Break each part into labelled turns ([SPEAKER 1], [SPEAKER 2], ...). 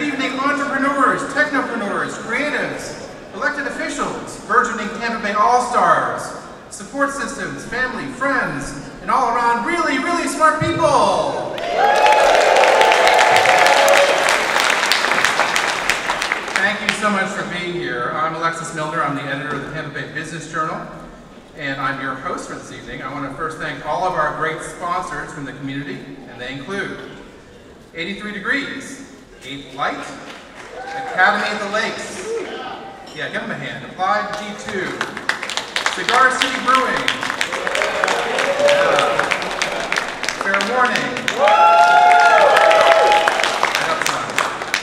[SPEAKER 1] Good evening, entrepreneurs, technopreneurs, creatives, elected officials, burgeoning Tampa Bay All-Stars, support systems, family, friends, and all around really, really smart people. Thank you so much for being here. I'm Alexis Muellner. I'm the editor of the Tampa Bay Business Journal, and I'm your host for this evening. I want to first thank all of our great sponsors from the community, and they include 83 Degrees, 8th Light, Academy at the Lakes, yeah, give them a hand, Applied G2, Cigar City Brewing, yeah. Fair Warning,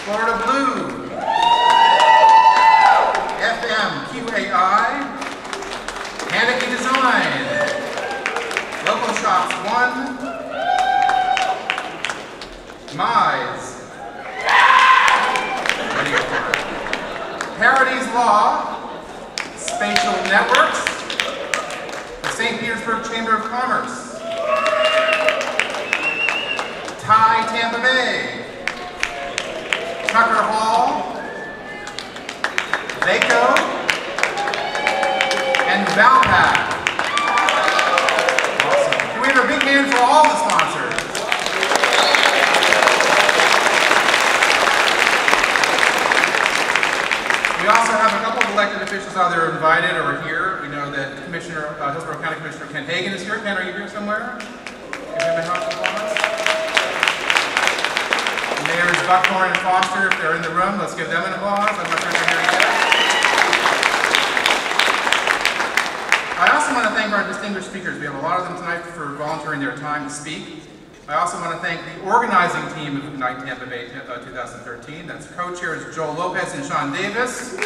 [SPEAKER 1] Florida Blue, FMQAI, Haneke Design, Local Shops 1, Mize, Parodies Law, Spatial Networks, the St. Petersburg Chamber of Commerce, Thai Tampa Bay, Tucker Hall, Vaco, and Valpac. Awesome. Can we have a big hand for all the sponsors? We also have a couple of elected officials either invited or here. We know that Hillsborough County Commissioner Ken Hagan is here. Ken, are you here somewhere? Give him a round of applause. Mayors Buckhorn and Foster, if they're in the room, let's give them an applause. I'm not sure if they're here yet. I also want to thank our distinguished speakers. We have a lot of them tonight for volunteering their time to speak. I also want to thank the organizing team of Ignite Tampa Bay 2013. That's co-chairs Joel Lopez and Sean Davis.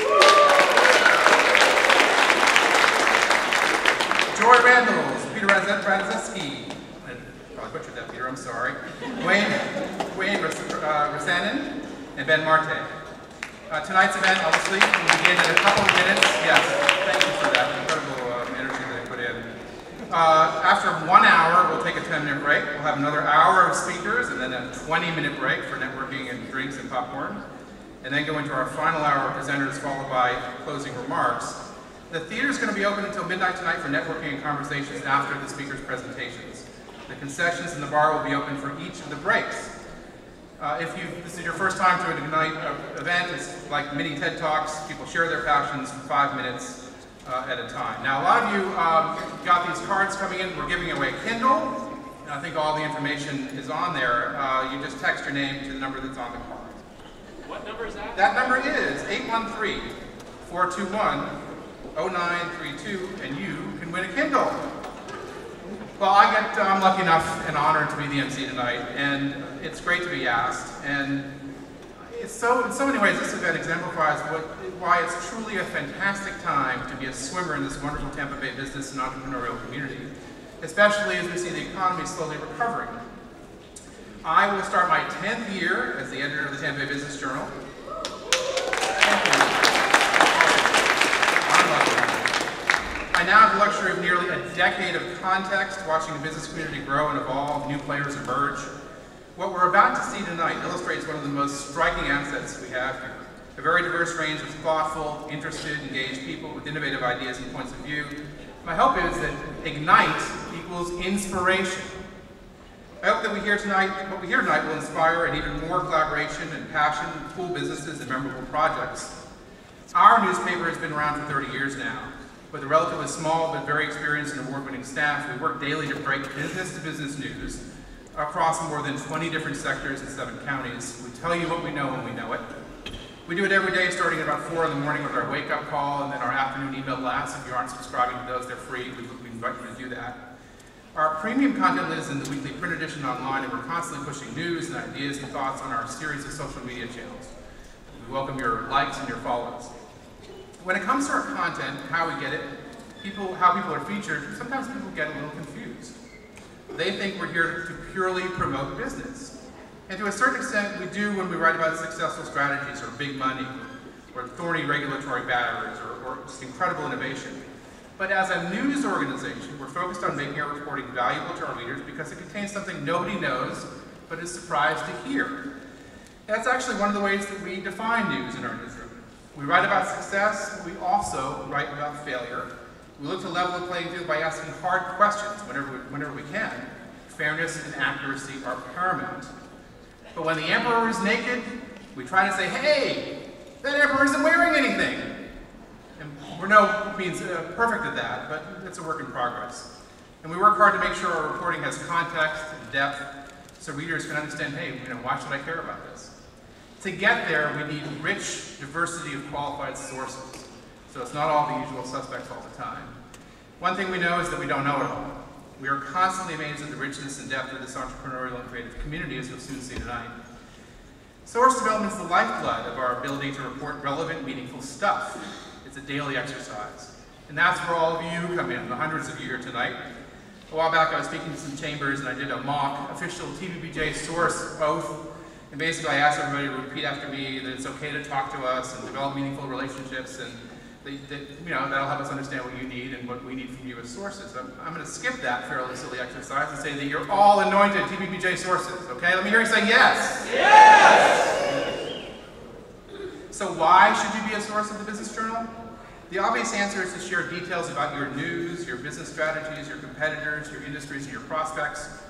[SPEAKER 1] Joy Randalls, Peter Radzinski. I probably butchered that, Peter, I'm sorry. Wayne Rasanen, and Ben Marte. Tonight's event, obviously, will begin in a couple of minutes. Yes, thank you for that incredible energy that they put in. After 1 hour, we'll take a 10-minute break. We'll have another hour of speakers and then a 20-minute break for networking and drinks and popcorn. And then go into our final hour of presenters, followed by closing remarks. The theater is going to be open until midnight tonight for networking and conversations after the speakers' presentations. The concessions in the bar will be open for each of the breaks. If this is your first time to an Ignite event, it's like mini TED Talks. People share their passions for 5 minutes. At a time. Now, a lot of you got these cards coming in. We're giving away a Kindle, and I think all the information is on there. You just text your name to the number that's on the card.
[SPEAKER 2] What number is that?
[SPEAKER 1] That number is 813-421-0932, and you can win a Kindle. Well, I'm lucky enough and honored to be the MC tonight, and it's great to be asked. And in so many ways, this event exemplifies why it's truly a fantastic time to be a swimmer in this wonderful Tampa Bay business and entrepreneurial community, especially as we see the economy slowly recovering. I will start my 10th year as the editor of the Tampa Bay Business Journal. Thank you. I'm lucky. I now have the luxury of nearly a decade of context, watching the business community grow and evolve, new players emerge. What we're about to see tonight illustrates one of the most striking assets we have here. A very diverse range of thoughtful, interested, engaged people with innovative ideas and points of view. My hope is that Ignite equals inspiration. I hope that what we hear tonight will inspire an even more collaboration and passion, cool businesses, and memorable projects. Our newspaper has been around for 30 years now. With a relatively small but very experienced and award-winning staff, we work daily to break business-to-business news across more than 20 different sectors in 7 counties. We tell you what we know when we know it. We do it every day starting at about 4 in the morning with our wake-up call and then our afternoon email blasts. If you aren't subscribing to those, they're free. We invite you to do that. Our premium content lives in the weekly print edition online, and we're constantly pushing news and ideas and thoughts on our series of social media channels. We welcome your likes and your follows. When it comes to our content, how we get it, how people are featured, sometimes people get a little confused. They think we're here to purely promote business. And to a certain extent, we do when we write about successful strategies or big money or thorny regulatory barriers or just incredible innovation. But as a news organization, we're focused on making our reporting valuable to our readers because it contains something nobody knows but is surprised to hear. That's actually one of the ways that we define news in our newsroom. We write about success, but we also write about failure. We look to level the playing field by asking hard questions whenever we can. Fairness and accuracy are paramount. But when the emperor is naked, we try to say, hey, that emperor isn't wearing anything. And we're no means perfect at that, but it's a work in progress. And we work hard to make sure our reporting has context and depth so readers can understand, hey, why should I care about this? To get there, we need rich diversity of qualified sources. So it's not all the usual suspects all the time. One thing we know is that we don't know it all. We are constantly amazed at the richness and depth of this entrepreneurial and creative community, as you'll soon see tonight. Source development is the lifeblood of our ability to report relevant, meaningful stuff. It's a daily exercise. And that's where all of you come in, the hundreds of you here tonight. A while back I was speaking to some chambers and I did a mock official TVBJ source oath. And basically I asked everybody to repeat after me that it's okay to talk to us and develop meaningful relationships, and that'll help us understand what you need and what we need from you as sources. I'm going to skip that fairly silly exercise and say that you're all anointed TVBJ sources, okay? Let me hear you say yes. Yes! So why should you be a source of the Business Journal? The obvious answer is to share details about your news, your business strategies, your competitors, your industries, and your prospects.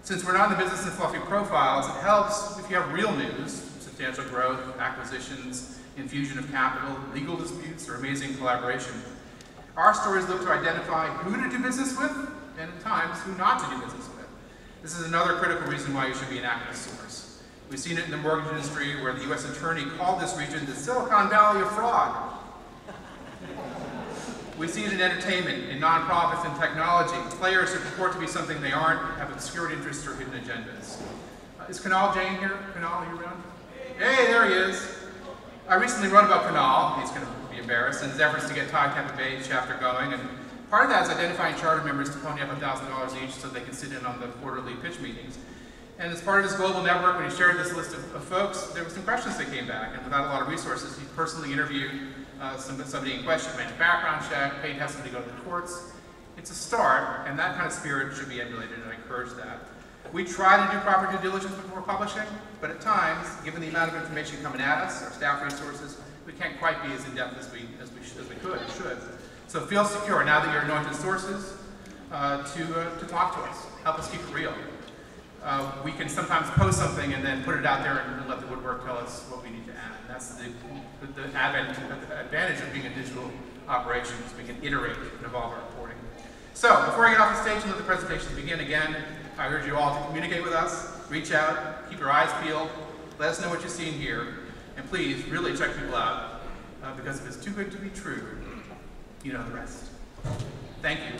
[SPEAKER 1] Since we're not in the business of fluffy profiles, it helps if you have real news, substantial growth, acquisitions, infusion of capital, legal disputes, or amazing collaboration. Our stories look to identify who to do business with, and at times, who not to do business with. This is another critical reason why you should be an active source. We've seen it in the mortgage industry, where the U.S. Attorney called this region the Silicon Valley of fraud. We see it in entertainment, in nonprofits, and technology. Players who purport to be something they aren't have obscured interests or hidden agendas. Is Kunal Jain here? Kunal, are you around? Hey, there he is. I recently wrote about Kunal. He's going to be embarrassed, and his efforts to get Tampa Bay chapter going. And part of that is identifying charter members to pony up $1,000 each so they can sit in on the quarterly pitch meetings. And as part of his global network, when he shared this list of folks, there were some questions that came back. And without a lot of resources, he personally interviewed somebody in question, made a background check, paid to have somebody go to the courts. It's a start, and that kind of spirit should be emulated, and I encourage that. We try to do proper due diligence before publishing, but at times, given the amount of information coming at us, our staff resources, we can't quite be as in-depth as we could and should. So feel secure, now that you're anointed sources, to talk to us. Help us keep it real. We can sometimes post something and then put it out there and let the woodwork tell us what we need to add. And that's the advantage of being a digital operation, is we can iterate and evolve our reporting. So, before I get off the stage and let the presentations begin again, I urge you all to communicate with us, reach out, keep your eyes peeled, let us know what you see and hear, and please really check people out, because if it's too good to be true, you know the rest. Thank you.